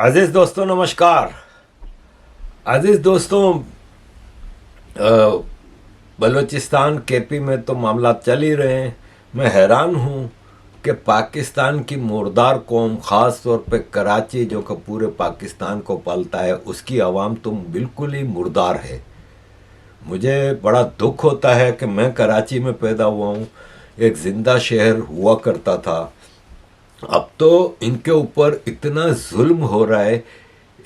अजीज दोस्तों नमस्कार। अजीज दोस्तों, बलूचिस्तान केपी में तो मामला चल ही रहे हैं। मैं हैरान हूँ कि पाकिस्तान की मुर्दार कौम, ख़ास तौर पे कराची जो कि पूरे पाकिस्तान को पलता है, उसकी आवाम तो बिल्कुल ही मुर्दार है। मुझे बड़ा दुख होता है कि मैं कराची में पैदा हुआ हूँ, एक ज़िंदा शहर हुआ करता था। अब तो इनके ऊपर इतना जुल्म हो रहा है।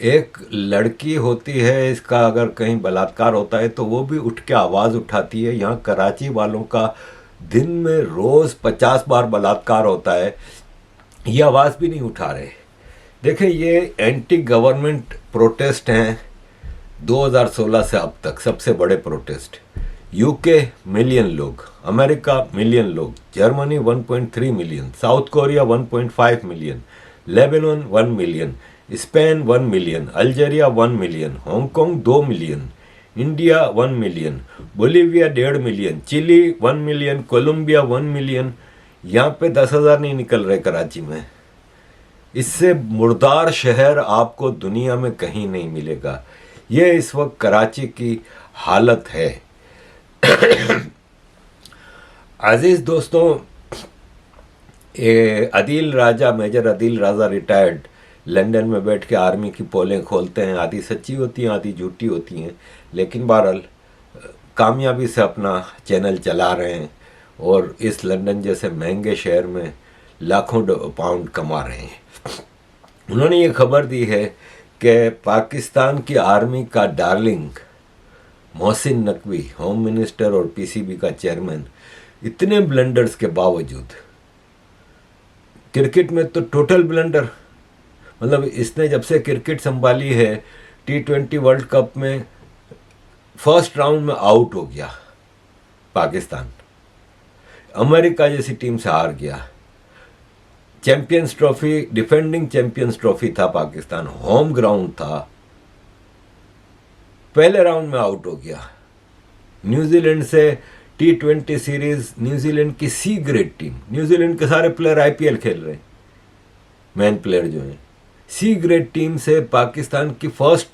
एक लड़की होती है, इसका अगर कहीं बलात्कार होता है तो वो भी उठ के आवाज़ उठाती है। यहाँ कराची वालों का दिन में रोज़ 50 बार बलात्कार होता है, ये आवाज़ भी नहीं उठा रहे। देखें, ये एंटी गवर्नमेंट प्रोटेस्ट हैं 2016 से अब तक सबसे बड़े प्रोटेस्ट। यूके मिलियन लोग, अमेरिका मिलियन लोग, Germany 1.3 million, South Korea 1.5 million, Lebanon 1 million, Spain 1 million, Algeria 1 million, Hong Kong 2 million, India 1 million, Bolivia 1.5 million, Chile 1 million, Colombia 1 million. यहाँ पे 10,000 नहीं निकल रहे कराची में। इससे मुर्दार शहर आपको दुनिया में कहीं नहीं मिलेगा। ये इस वक्त कराची की हालत है। अजीज दोस्तों, अदील राजा, मेजर अदील राजा रिटायर्ड, लंदन में बैठ के आर्मी की पोलें खोलते हैं। आधी सच्ची होती हैं, आधी झूठी होती हैं, लेकिन बहरहाल कामयाबी से अपना चैनल चला रहे हैं और इस लंदन जैसे महंगे शहर में लाखों पाउंड कमा रहे हैं। उन्होंने ये खबर दी है कि पाकिस्तान की आर्मी का darling Mohsin Naqvi, home minister और पीसीबी का चेयरमैन, इतने ब्लंडर्स के बावजूद, क्रिकेट में तो टोटल ब्लंडर, मतलब इसने जब से क्रिकेट संभाली है T20 वर्ल्ड कप में फर्स्ट राउंड में आउट हो गया पाकिस्तान, अमेरिका जैसी टीम से हार गया। Champions trophy, defending champions trophy था पाकिस्तान, होम ग्राउंड था, पहले राउंड में आउट हो गया। न्यूजीलैंड से T20 सीरीज, न्यूजीलैंड की सी ग्रेड टीम, न्यूजीलैंड के सारे प्लेयर IPL खेल रहे हैं, मैन प्लेयर जो हैं, सी ग्रेड टीम से पाकिस्तान की फर्स्ट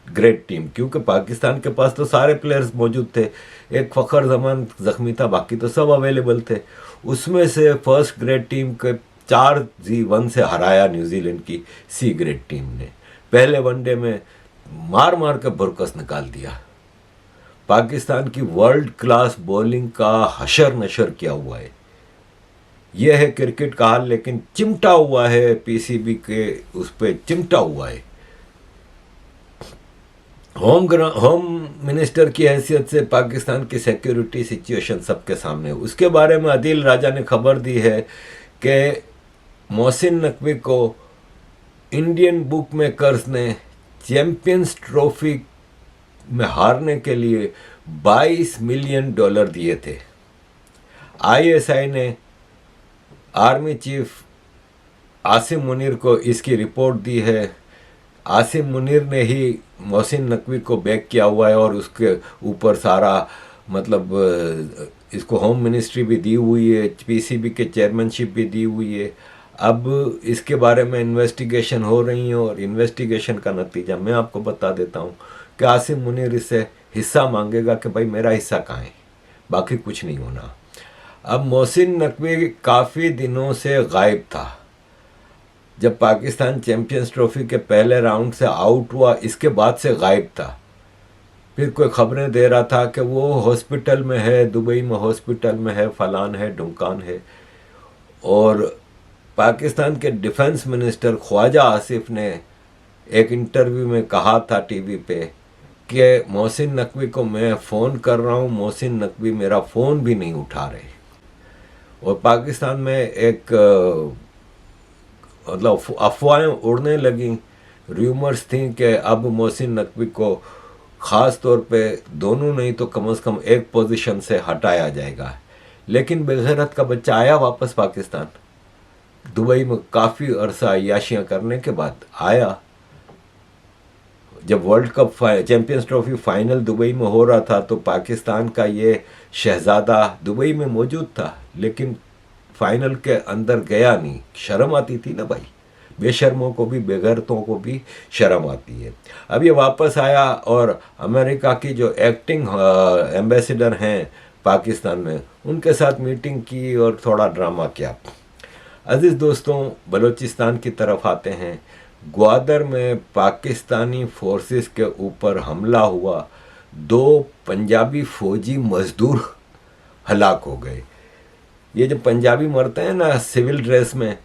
ग्रेड टीम, क्योंकि पाकिस्तान के पास तो सारे प्लेयर्स मौजूद थे। एक फ़खर जमान जख्मी था, बाकी तो सब अवेलेबल थे। उसमें से फर्स्ट ग्रेड टीम के 4-1 से हराया न्यूजीलैंड की सी ग्रेड टीम ने। पहले वनडे में मार मार के बुरकस निकाल दिया। पाकिस्तान की वर्ल्ड क्लास बॉलिंग का हशर नशर किया हुआ है। यह है क्रिकेट का हाल, लेकिन चिमटा हुआ है पीसीबी के, उस पर चिमटा हुआ है। होम मिनिस्टर की हैसियत से पाकिस्तान की सिक्योरिटी सिचुएशन सबके सामने है। उसके बारे में अदील राजा ने खबर दी है कि मोहसिन नकवी को इंडियन बुक मेकर्स ने चैंपियंस ट्रॉफी में हारने के लिए $22 मिलियन दिए थे। ISI ने आर्मी चीफ आसिम मुनीर को इसकी रिपोर्ट दी है। आसिम मुनीर ने ही मोहसिन नकवी को बैक किया हुआ है और उसके ऊपर सारा, मतलब इसको होम मिनिस्ट्री भी दी हुई है, पीसीबी के चेयरमैनशिप भी दी हुई है। अब इसके बारे में इन्वेस्टिगेशन हो रही है और इन्वेस्टिगेशन का नतीजा मैं आपको बता देता हूँ कि आसिम मुनीर इससे हिस्सा मांगेगा कि भाई मेरा हिस्सा कहाँ है, बाकी कुछ नहीं होना। अब मोहसिन नकवी काफ़ी दिनों से गायब था। जब पाकिस्तान चैंपियंस ट्रॉफी के पहले राउंड से आउट हुआ, इसके बाद से गायब था। फिर कोई खबरें दे रहा था कि वो हॉस्पिटल में है, दुबई में हॉस्पिटल में है, फलान है, ढुमकान है। और पाकिस्तान के डिफेंस मिनिस्टर ख्वाजा आसिफ ने एक इंटरव्यू में कहा था टीवी पे कि मोहसिन नकवी को मैं फ़ोन कर रहा हूँ, मोहसिन नकवी मेरा फ़ोन भी नहीं उठा रहे। और पाकिस्तान में एक मतलब अफवाहें उड़ने लगी, र्यूमर्स थी कि अब मोहसिन नकवी को ख़ास तौर पे दोनों नहीं तो कम से कम एक पोजीशन से हटाया जाएगा। लेकिन बेगैरत का बच्चा आया वापस पाकिस्तान, दुबई में काफ़ी अरसा अय्याशियाँ करने के बाद आया। जब world cup champions trophy final Dubai में हो रहा था तो पाकिस्तान का ये शहज़ादा दुबई में मौजूद था, लेकिन फाइनल के अंदर गया नहीं। शर्म आती थी ना भाई, बेशर्मों को भी, बेगैरतों को भी शर्म आती है। अब ये वापस आया और अमेरिका की जो एक्टिंग एम्बेसडर हैं पाकिस्तान में, उनके साथ मीटिंग की और थोड़ा ड्रामा किया। अजीज़ दोस्तों, बलूचिस्तान की तरफ आते हैं। ग्वादर में पाकिस्तानी फोर्सेस के ऊपर हमला हुआ, 2 पंजाबी फौजी मजदूर हलाक हो गए। ये जो पंजाबी मरते हैं ना सिविल ड्रेस में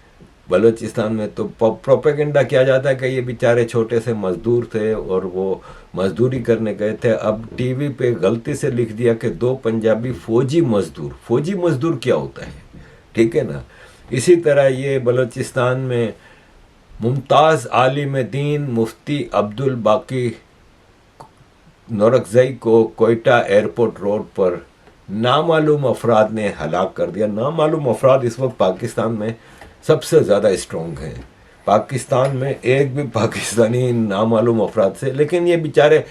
बलूचिस्तान में, तो प्रोपेगेंडा किया जाता है कि ये बेचारे छोटे से मजदूर थे और वो मजदूरी करने गए थे। अब टीवी पे गलती से लिख दिया कि 2 पंजाबी फौजी मजदूर। फौजी मजदूर क्या होता है, ठीक है ना। इसी तरह ये बलूचिस्तान में मुमताज़ आलिम दीन मुफ्ती अब्दुल बाकी नौरकजई को कोयटा एयरपोर्ट रोड पर नामालूम अफराद ने हलाक कर दिया। नामालूम अफराद इस वक्त पाकिस्तान में सबसे ज़्यादा स्ट्रॉन्ग हैं। पाकिस्तान में एक भी पाकिस्तानी नामालूम अफराद से, लेकिन ये बेचारे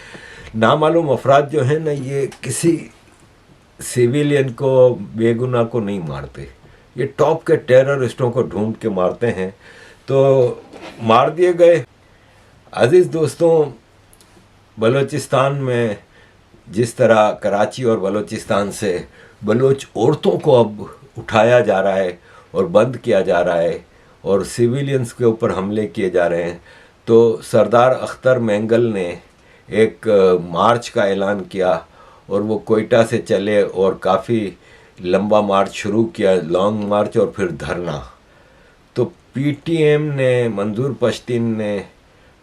नामालूम अफराद जो हैं ना, ये किसी सिविलियन को, बेगुनाह को नहीं मारते। ये टॉप के टेररिस्टों को ढूंढ के मारते हैं, तो मार दिए गए। अजीज़ दोस्तों, बलूचिस्तान में जिस तरह कराची और बलूचिस्तान से बलूच औरतों को अब उठाया जा रहा है और बंद किया जा रहा है और सिविलियंस के ऊपर हमले किए जा रहे हैं, तो सरदार अख्तर मेंगल ने एक मार्च का ऐलान किया और वो कोयटा से चले और काफ़ी लंबा मार्च शुरू किया, लॉन्ग मार्च और फिर धरना। तो पीटीएम ने, मंजूर पश्तीन ने,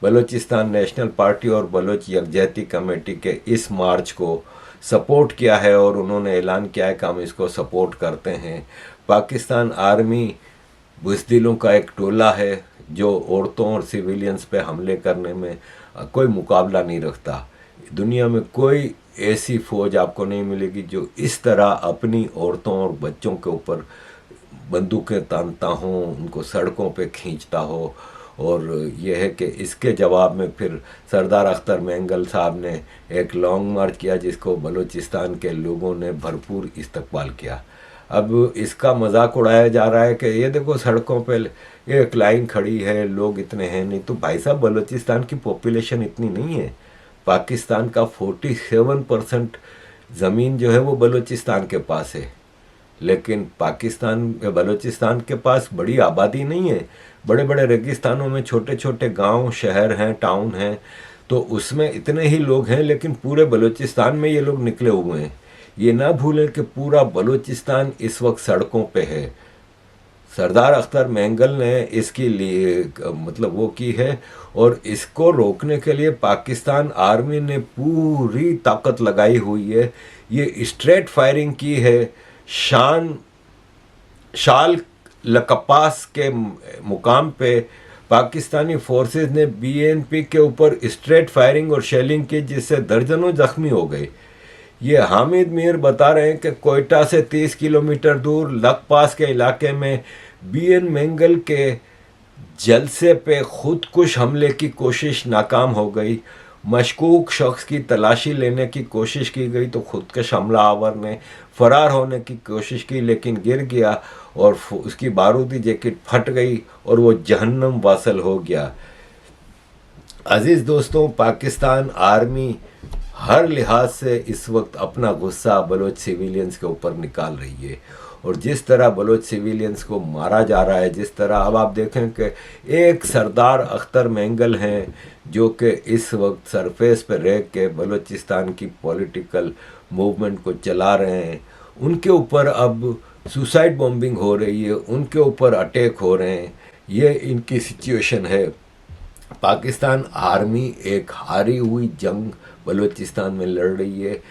बलूचिस्तान नेशनल पार्टी और बलूच यकजहती कमेटी के इस मार्च को सपोर्ट किया है और उन्होंने ऐलान किया है कि हम इसको सपोर्ट करते हैं। पाकिस्तान आर्मी बुज़दिलों का एक टोला है जो औरतों और सिविलियंस पे हमले करने में कोई मुकाबला नहीं रखता। दुनिया में कोई ऐसी फ़ौज आपको नहीं मिलेगी जो इस तरह अपनी औरतों और बच्चों के ऊपर बंदूकें तानता हो, उनको सड़कों पे खींचता हो। और यह है कि इसके जवाब में फिर सरदार अख्तर मेंगल साहब ने एक लॉन्ग मार्च किया जिसको बलूचिस्तान के लोगों ने भरपूर इस्तकबाल किया। अब इसका मजाक उड़ाया जा रहा है कि ये देखो सड़कों पे एक लाइन खड़ी है, लोग इतने हैं नहीं। तो भाई साहब, बलूचिस्तान की पॉपुलेशन इतनी नहीं है। पाकिस्तान का 47% ज़मीन जो है वो बलूचिस्तान के पास है, लेकिन बलूचिस्तान के पास बड़ी आबादी नहीं है। बड़े बड़े रेगिस्तानों में छोटे छोटे गांव, शहर हैं, टाउन हैं, तो उसमें इतने ही लोग हैं, लेकिन पूरे बलूचिस्तान में ये लोग निकले हुए हैं। ये ना भूलें कि पूरा बलूचिस्तान इस वक्त सड़कों पे है। सरदार अख्तर मेंगल ने इसके लिए वो की है और इसको रोकने के लिए पाकिस्तान आर्मी ने पूरी ताकत लगाई हुई है। ये स्ट्रेट फायरिंग की है। शाल लकपास के मुकाम पे पाकिस्तानी फोर्सेस ने बीएनपी के ऊपर स्ट्रेट फायरिंग और शेलिंग की, जिससे दर्जनों जख्मी हो गए। ये हामिद मीर बता रहे हैं कि कोयटा से 30 किलोमीटर दूर लकपास के इलाके में बीएन मेंगल के जलसे पे खुदकुश हमले की कोशिश नाकाम हो गई। मशकूक शख्स की तलाशी लेने की कोशिश की गई तो खुदकश हमलावर ने फरार होने की कोशिश की, लेकिन गिर गया और उसकी बारूदी जैकेट फट गई और वो जहन्नम वासल हो गया। अजीज़ दोस्तों, पाकिस्तान आर्मी हर लिहाज से इस वक्त अपना गुस्सा बलोच सिविलियंस के ऊपर निकाल रही है और जिस तरह बलोच सिविलियंस को मारा जा रहा है, जिस तरह अब आप देखें कि एक सरदार अख्तर मेंगल हैं जो कि इस वक्त सरफेस पर रह के बलूचिस्तान की पॉलिटिकल मूवमेंट को चला रहे हैं, उनके ऊपर अब सुसाइड बॉम्बिंग हो रही है, उनके ऊपर अटैक हो रहे हैं। ये इनकी सिचुएशन है। पाकिस्तान आर्मी एक हारी हुई जंग बलूचिस्तान में लड़ रही है।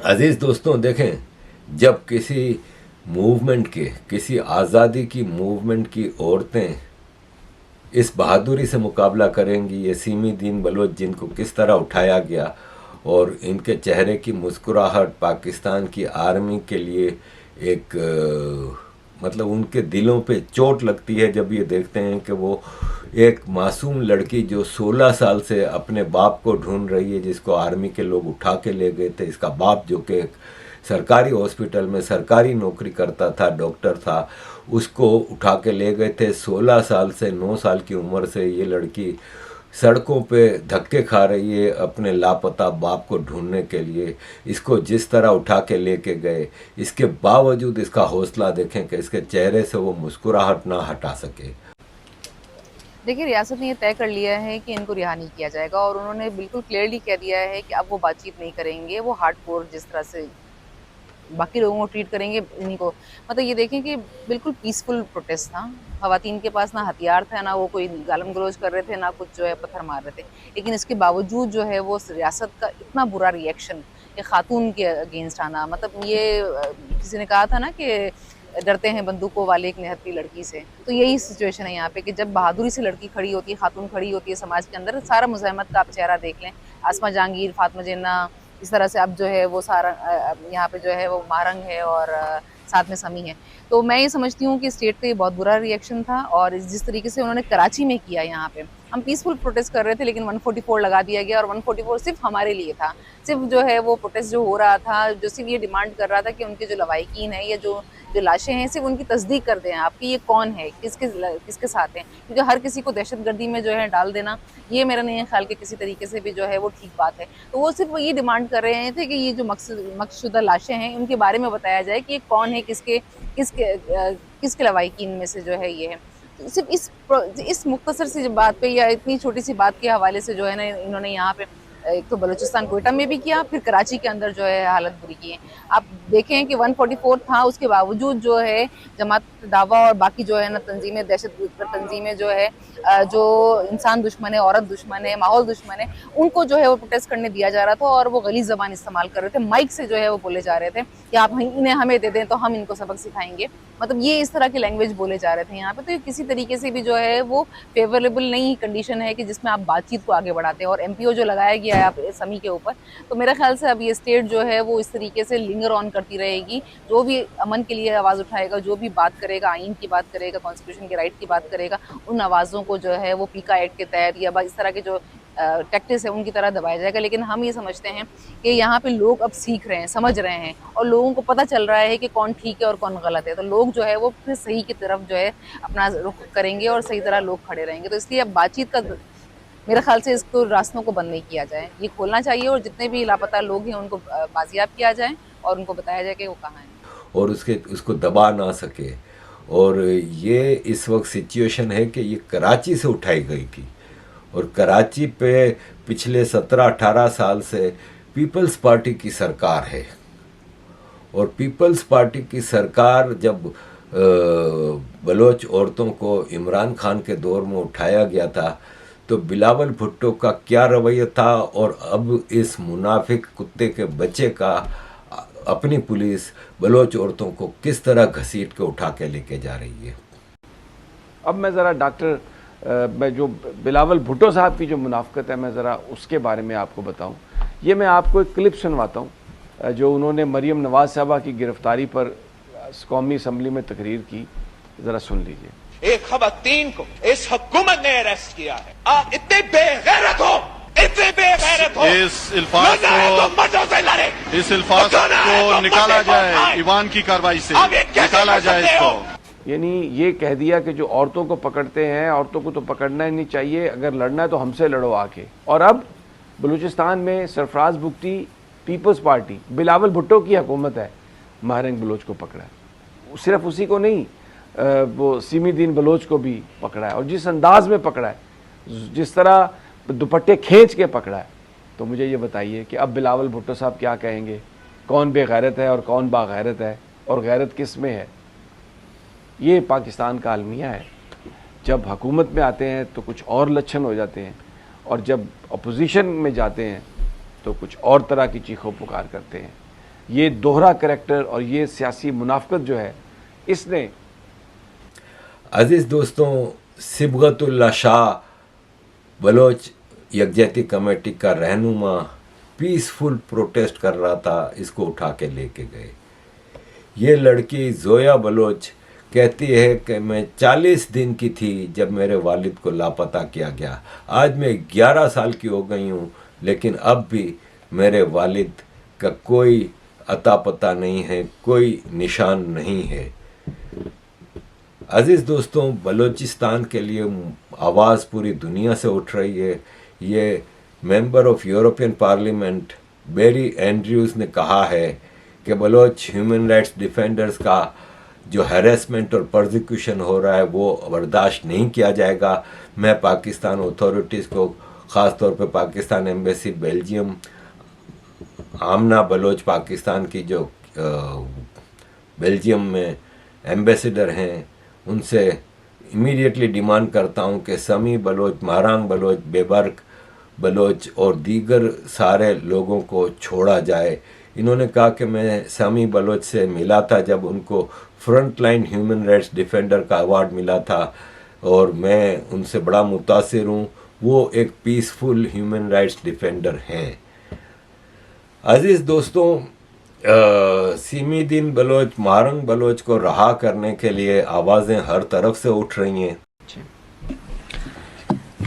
अजीज़ दोस्तों, देखें, जब किसी मूवमेंट के, किसी आज़ादी की मूवमेंट की औरतें इस बहादुरी से मुकाबला करेंगी, ये सीमी दीन बलोच जिनको किस तरह उठाया गया और इनके चेहरे की मुस्कुराहट पाकिस्तान की आर्मी के लिए एक उनके दिलों पे चोट लगती है जब ये देखते हैं कि वो एक मासूम लड़की जो 16 साल से अपने बाप को ढूंढ रही है, जिसको आर्मी के लोग उठा के ले गए थे, इसका बाप जो कि एक सरकारी हॉस्पिटल में सरकारी नौकरी करता था, डॉक्टर था, उसको उठा के ले गए थे। 16 साल से 9 साल की उम्र से ये लड़की सड़कों पे धक्के खा रही है अपने लापता बाप को ढूंढने के लिए। इसको जिस तरह उठा के लेके गए, इसके बावजूद इसका हौसला देखें कि इसके चेहरे से वो मुस्कुराहट ना हटा सके। देखिए, रियासत ने ये तय कर लिया है कि इनको रिहा नहीं किया जाएगा और उन्होंने बिल्कुल क्लियरली कह दिया है कि अब वो बातचीत नहीं करेंगे। वो हार्डकोर जिस तरह से बाकी लोगों को ट्रीट करेंगे, इन्हीं को मतलब ये देखें कि बिल्कुल पीसफुल प्रोटेस्ट था। ख़वातीन के पास ना हथियार था, ना वो कोई गालम गलौज कर रहे थे, ना कुछ जो है पत्थर मार रहे थे। लेकिन इसके बावजूद जो है वो रियासत का इतना बुरा रिएक्शन, ये खातून के अगेंस्ट आना, मतलब ये किसी ने कहा था ना कि डरते हैं बंदूकों वाले एक निहत्थी लड़की से। तो यही सिचुएशन है यहाँ पे कि जब बहादुरी से लड़की खड़ी होती है, खातून खड़ी होती है समाज के अंदर, सारा मुज़ाहमत का आप चेहरा देख लें, आसमा जहांगीर, फातिमा जिन्ना, इस तरह से अब जो है वो सारा यहाँ पे जो है वो मारंग है और साथ में समी है। तो मैं ये समझती हूँ कि स्टेट का ये बहुत बुरा रिएक्शन था और जिस तरीके से उन्होंने कराची में किया, यहाँ पे हम पीसफुल प्रोटेस्ट कर रहे थे लेकिन 144 लगा दिया गया और 144 सिर्फ हमारे लिए था। सिर्फ जो है वो प्रोटेस्ट जो हो रहा था, जो सिर्फ ये डिमांड कर रहा था कि उनके जो लवाहिकीन है या जो लाशें हैं सिर्फ उनकी तस्दीक कर दें आपकी, ये कौन है, किसके साथ हैं, क्योंकि हर किसी को दहशतगर्दी में जो है डाल देना, ये मेरा नहीं है ख्याल कि किसी तरीके से भी जो है वो ठीक बात है। तो वो सिर्फ ये डिमांड कर रहे थे कि ये जो मकसूदा लाशें हैं उनके बारे में बताया जाए कि ये कौन है, किसके लवाहिकीन में से जो है ये है। तो सिर्फ इस मुख्तसर सी बात पे या इतनी छोटी सी बात के हवाले से जो है ना इन्होंने यहाँ पे एक तो बलूचिस्तान कोयटा में भी किया, फिर कराची के अंदर जो है हालत बुरी की है। आप देखें कि 144 था, उसके बावजूद जो है जमात दावा और बाकी जो है ना तंजीमें, दहशतगर्द तंजीमें जो है जो इंसान दुश्मन है, औरत दुश्मन है, माहौल दुश्मन है, उनको जो है वो प्रोटेस्ट करने दिया जा रहा था और वो गलीज़ ज़बान इस्तेमाल कर रहे थे। माइक से जो है वो बोले जा रहे थे कि आप इन्हें हमें दे दें तो हम इनको सबक सिखाएंगे। मतलब ये इस तरह की लैंग्वेज बोले जा रहे थे यहाँ पे। तो ये किसी तरीके से भी जो है वो फेवरेबल नहीं कंडीशन है कि जिसमें आप बातचीत को आगे बढ़ाते हैं। और MPO जो लगाया गया है आप समी के ऊपर, तो मेरा ख्याल से अब ये स्टेट जो है वो इस तरीके से लिंगर ऑन करती रहेगी। जो भी अमन के लिए आवाज़ उठाएगा, जो भी बात करेगा, आइन की बात करेगा, कॉन्स्टिट्यूशन के राइट की बात करेगा, उन आवाज़ों को जो है वो पीका एक्ट के तहत या इस तरह के जो टैक्टिस है उनकी तरह दबाया जाएगा। लेकिन हम ये समझते हैं कि यहाँ पे लोग अब सीख रहे हैं, समझ रहे हैं और लोगों को पता चल रहा है कि कौन ठीक है और कौन गलत है। तो लोग जो है वो फिर सही की तरफ जो है अपना रुख करेंगे और सही तरह लोग खड़े रहेंगे। तो इसलिए अब बातचीत का मेरे ख्याल से इसको रास्तों को बंद नहीं किया जाए, ये खोलना चाहिए और जितने भी लापता लोग हैं उनको बाजियाब किया जाए और उनको बताया जाए कि वो कहाँ हैं और उसको दबा ना सके। और ये इस वक्त सिचुएशन है कि ये कराची से उठाई गई थी और कराची पे पिछले 17-18 साल से पीपल्स पार्टी की सरकार है। और पीपल्स पार्टी की सरकार जब बलोच औरतों को इमरान खान के दौर में उठाया गया था तो बिलावल भुट्टो का क्या रवैया था और अब इस मुनाफिक कुत्ते के बच्चे का अपनी पुलिस बलोच औरतों को किस तरह घसीट के उठा के लेके जा रही है। अब मैं ज़रा मैं जो बिलावल भुट्टो साहब की जो मुनाफिकत है, मैं ज़रा उसके बारे में आपको बताऊं। ये मैं आपको एक क्लिप सुनवाता हूं जो उन्होंने मरियम नवाज साहबा की गिरफ्तारी पर कौमी असम्बली में तकरीर की, ज़रा सुन लीजिए। एक खवातीन को इस हुकूमत ने अरेस्ट किया है। आप इतने बेगैरत हो, इतने बेगैरत हो, इस इल्फाज को निकाला जाए, ईवान की कार्रवाई से निकाला जाए इसको। यानी ये कह दिया कि जो औरतों को पकड़ते हैं, औरतों को तो पकड़ना ही नहीं चाहिए, अगर लड़ना है तो हमसे लड़ो आके। और अब बलूचिस्तान में सरफराज बुगटी पीपल्स पार्टी, बिलावल भुट्टो की हुकूमत है, महरंग बलोच को पकड़ा है। सिर्फ उसी को नहीं, वो सीमीदीन बलोच को भी पकड़ा है और जिस अंदाज में पकड़ा है, जिस तरह दुपट्टे खींच के पकड़ा है। तो मुझे ये बताइए कि अब बिलावल भुट्टो साहब क्या कहेंगे, कौन बेगैरत है और कौन बागैरत है और गैरत किस में है। ये पाकिस्तान का अलमिया है। जब हुकूमत में आते हैं तो कुछ और लक्षण हो जाते हैं और जब अपोजिशन में जाते हैं तो कुछ और तरह की चीखों पुकार करते हैं। ये दोहरा करैक्टर और ये सियासी मुनाफिकत जो है, इसने अजीज़ दोस्तों, सिबगतुल्ला शाह बलोच यकजहती कमेटी का रहनुमा पीसफुल प्रोटेस्ट कर रहा था, इसको उठा के लेके गए। ये लड़की जोया बलोच कहती है कि मैं 40 दिन की थी जब मेरे वालिद को लापता किया गया। आज मैं 11 साल की हो गई हूँ, लेकिन अब भी मेरे वालिद का कोई अता पता नहीं है, कोई निशान नहीं है। अजीज़ दोस्तों, बलूचिस्तान के लिए आवाज़ पूरी दुनिया से उठ रही है। ये member of European Parliament Barry Andrews ने कहा है कि बलोच ह्यूमन राइट्स डिफेंडर्स का जो हैरेसमेंट और प्रोसिक्यूशन हो रहा है वो बर्दाश्त नहीं किया जाएगा। मैं पाकिस्तान अथॉरिटीज़ को, ख़ास तौर पे पाकिस्तान एम्बेसी बेल्जियम, आमना बलोच पाकिस्तान की जो बेल्जियम में एम्बेसडर हैं, उनसे इमीडिएटली डिमांड करता हूं कि समी बलोच, महारांग बलोच, बेबर्क बलोच और दीगर सारे लोगों को छोड़ा जाए। इन्होंने कहा कि मैं समी बलोच से मिला था जब उनको front line human rights defender का अवार्ड मिला था और मैं उनसे बड़ा मुतासिर हूँ। वो एक पीसफुल ह्यूमन राइट्स डिफेंडर हैं। अजीज़ दोस्तों, सीमीदीन बलोच, महारंग बलोच को रहा करने के लिए आवाज़ें हर तरफ से उठ रही हैं।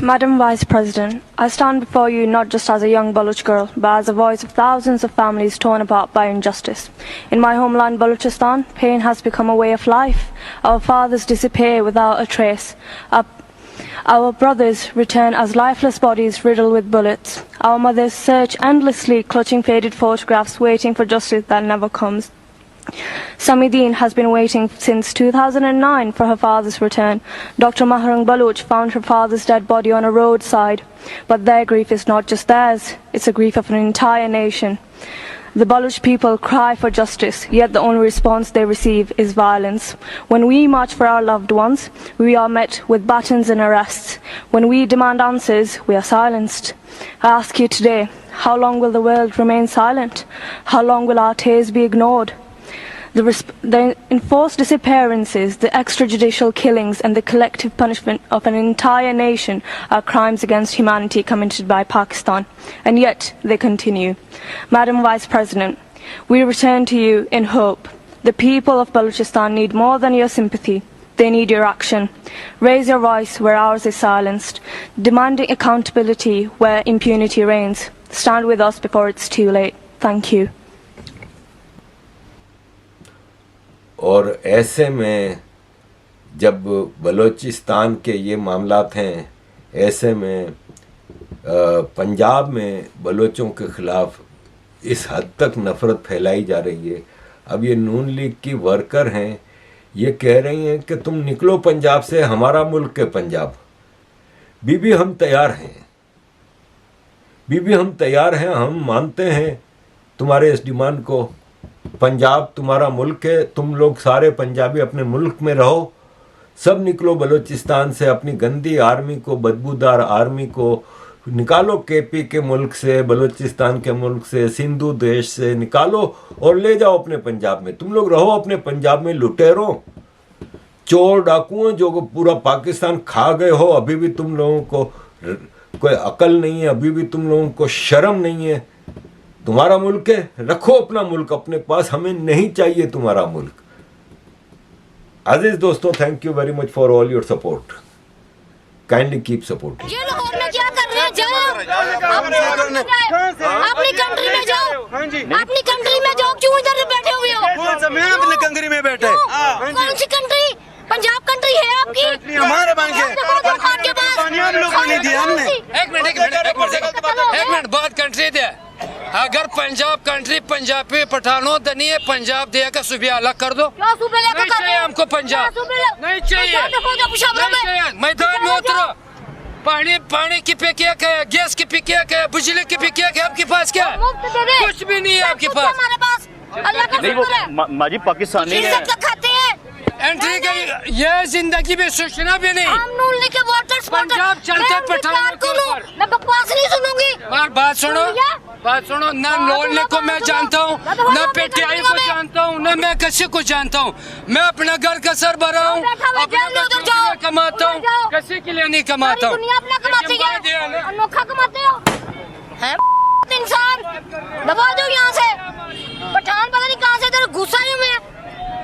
Madam Vice President, I stand before you not just as a young Baloch girl, but as a voice of thousands of families torn apart by injustice. In my homeland Balochistan, pain has become a way of life. Our fathers disappear without a trace. Our brothers return as lifeless bodies riddled with bullets. Our mothers search endlessly, clutching faded photographs, waiting for justice that never comes. Samideen has been waiting since 2009 for her father's return. Dr. Maharang Baloch found her father's dead body on a roadside. But their grief is not just theirs, it's a grief of an entire nation. The Baloch people cry for justice, yet the only response they receive is violence. When we march for our loved ones, we are met with batons and arrests. When we demand answers, we are silenced. I ask you today, how long will the world remain silent? How long will our tears be ignored? The enforced disappearances, the extrajudicial killings and the collective punishment of an entire nation are crimes against humanity committed by Pakistan, and yet they continue. Madam Vice President, we return to you in hope. The people of Balochistan need more than your sympathy. They need your action. Raise your voice where ours is silenced, demanding accountability where impunity reigns. Stand with us before it's too late. Thank you. और ऐसे में जब बलूचिस्तान के ये मामलात हैं, ऐसे में पंजाब में बलोचों के ख़िलाफ़ इस हद तक नफ़रत फैलाई जा रही है। अब ये नून लीग की वर्कर हैं, ये कह रही हैं कि तुम निकलो पंजाब से, हमारा मुल्क है पंजाब। बीबी हम तैयार हैं, बीबी हम तैयार हैं, हम मानते हैं तुम्हारे इस डिमांड को। पंजाब तुम्हारा मुल्क है, तुम लोग सारे पंजाबी अपने मुल्क में रहो, सब निकलो बलूचिस्तान से, अपनी गंदी आर्मी को, बदबूदार आर्मी को निकालो केपी के मुल्क से, बलूचिस्तान के मुल्क से, सिंधु देश से निकालो और ले जाओ अपने पंजाब में। तुम लोग रहो अपने पंजाब में लुटेरों, चोर डाकुओं जो पूरा पाकिस्तान खा गए हो। अभी भी तुम लोगों को कोई अकल नहीं है, अभी भी तुम लोगों को शर्म नहीं है। तुम्हारा मुल्क है, रखो अपना मुल्क अपने पास, हमें नहीं चाहिए तुम्हारा मुल्क। अजीज दोस्तों, thank you very much for all your support. Kindly keep supporting. ये लाहौर में क्या कर रहे हैं? जाओ अपनी कंट्री में जाओ, अपनी कंट्री में जाओ। क्यों इधर बैठे हुए हो? मैं अपनी कंट्री में बैठे। कौन सी कंट्री? पंजाब कंट्री है आपकी, हमारे बैंक है। आपके पास हम लोग को नहीं दिया हमने। एक मिनट बाद कंट्री दे। अगर पंजाब कंट्री पंजाबी पठानों दनी है, पंजाब दिया का सूबे अलग कर दो। नहीं चाहिए हमको पंजाब, नहीं चाहिए, मैदान में उतरो। पानी की पैकेट है, गैस की पैकेट है, बिजली की पैकेट है, आपके पास क्या है? कुछ भी नहीं है आपके पास। नहीं वो माजी पाकिस्तानी है, खाते हैं एंट्री का ये जिंदगी में सोचना भी नहीं। हम नून लीग के वोटर्स पंजाब चलते पठानों के ऊपर। मैं बकवास नहीं सुनूंगी। बात सुनो, न नून लीग को मैं जानता हूँ, न पीटीआई को जानता हूँ, न मैं किसी को जानता हूँ। मैं अपना घर का सरबराह हूँ, अपने बच्चों के लिए कमाता हूँ, किसी के लिए नहीं कमाता हूँ। अनोखा कमाते हो इंसान। दबा दो यहाँ से। पठान पता नहीं कहाँ से इधर घुसा ही हुए।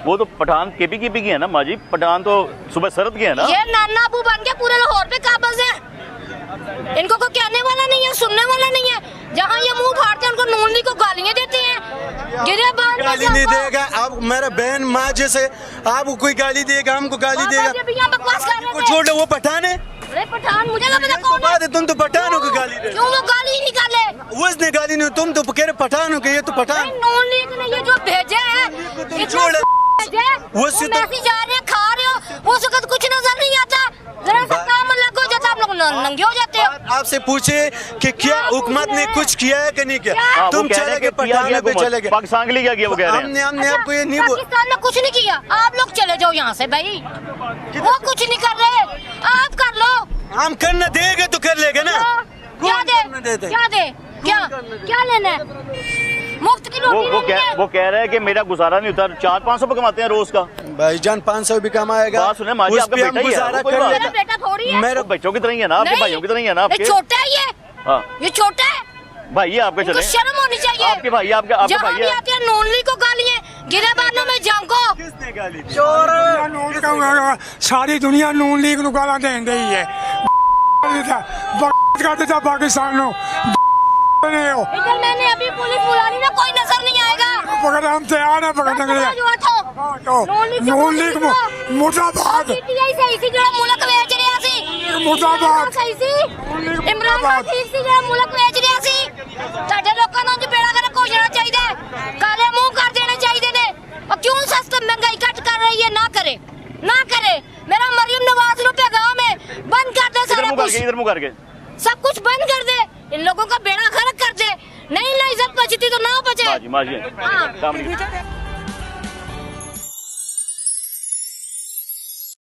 वो तो पठान केपी की है ना माजी, पठान तो सुबह सरहद के है ना। ये नाना अबू बन के पूरे लाहौर पे काबज है। इनको कोई कहने वाला नहीं है, सुनने वाला नहीं है। जहाँ ये मुंह फाड़ते हैं उनको नूनली को गालियाँ देते हैं। गिरेबान गाली नहीं देगा। अब मेरा बहन माँ जैसे आपको कोई गाली देगा, हमको गाली देगा। बकवास कर रहे थे। छोड़ो, वो पठान है। अरे पठान मुझे क्या पता कौन है? तुम तो पठानों को गाली दे। क्यों वो गाली ही निकाले? उसने गाली नहीं, तुम तो कह रहे पठानों के, ये तो पठान। नॉन लीग ने ये जो भेजे हैं, तुम छोड़ वो मैसेज आ रहे हैं, खा रहे हो, उस वक्त कुछ नजर नहीं आता। जरा सा काम लगो जाता, आप लोग नंगे हो जाते हो। आपसे पूछे कि क्या हुकूमत ने कुछ किया है कि नहीं किया? तुम चले गए पठानों पे, चले गए पाकिस्तान के लिए क्या किया वो कह रहे हैं? हमने आपको ये नहीं बोला। पाकिस्तान ने कुछ नहीं किया, आप लोग चले जाओ यहाँ से भाई। वो कुछ नहीं कर रहे, आप कर लो। हम करना देगा तो कर लेगा ना। क्या दे, क्या दे, क्या लेना है? मुफ्त की रोटी वो कह रहे हैं कि मेरा गुजारा नहीं होता। 400-500 पे कमाते हैं रोज का। भाईजान 500 भी कमाएगा। बात सुने माजी, आपका बेटा ही है, कोई बात मेरा बेटा थोड़ी है। मेरे बच्चों की तरह ही है ना, आपके भाइयों की तरह ही है ना आपके। छोटा है ये, हाँ ये छोटा है भाई, ये आपके चले। शर्म होनी चाहिए। आपके भाई, आपके भाई भी आते हैं नॉनली को गालियाँ, गिरेबानों में जांको। किसने गाली दी? सारी दुनिया नून लीग ਨੂੰ ਗਾਲਾਂ ਦੇਣ ਡਈ ਹੈ। करते था पाकिस्तान नो। इधर मैंने अभी पुलिस बुलानी ना, कोई नजर नहीं आएगा। पकड़ हम तैयार है पकड़ने के लिए। नून लीग मुर्दाबाद। पीटीआई सही सी जो मुल्क बेच रहा सी। मुर्दाबाद। सही सी इमरान खान ठीक सी जो मुल्क बेच रहा सी। ਸਾਡੇ ਲੋਕਾਂ ਨੂੰ ਜਿਹੜਾ ਕਰ ਹੋ ਜਾਣਾ ਚਾਹੀਦਾ ਹੈ, ਕਾਲੇ ਮੂੰਹ ਕਰ ਦੇਣੇ ਚਾਹੀਦੇ ਨੇ। और क्यों सस्ता महंगाई कट कर रही है? ना करे, ना करे। मेरा मरियम नवाज नो पैगाम है, बंद कर दे सारा कुछ, इधर मुंह करके सब कुछ बंद कर दे। इन लोगों का बेड़ा गर्क कर दे। नहीं ना इज्जत बचती तो ना बचे। माजी हाँ।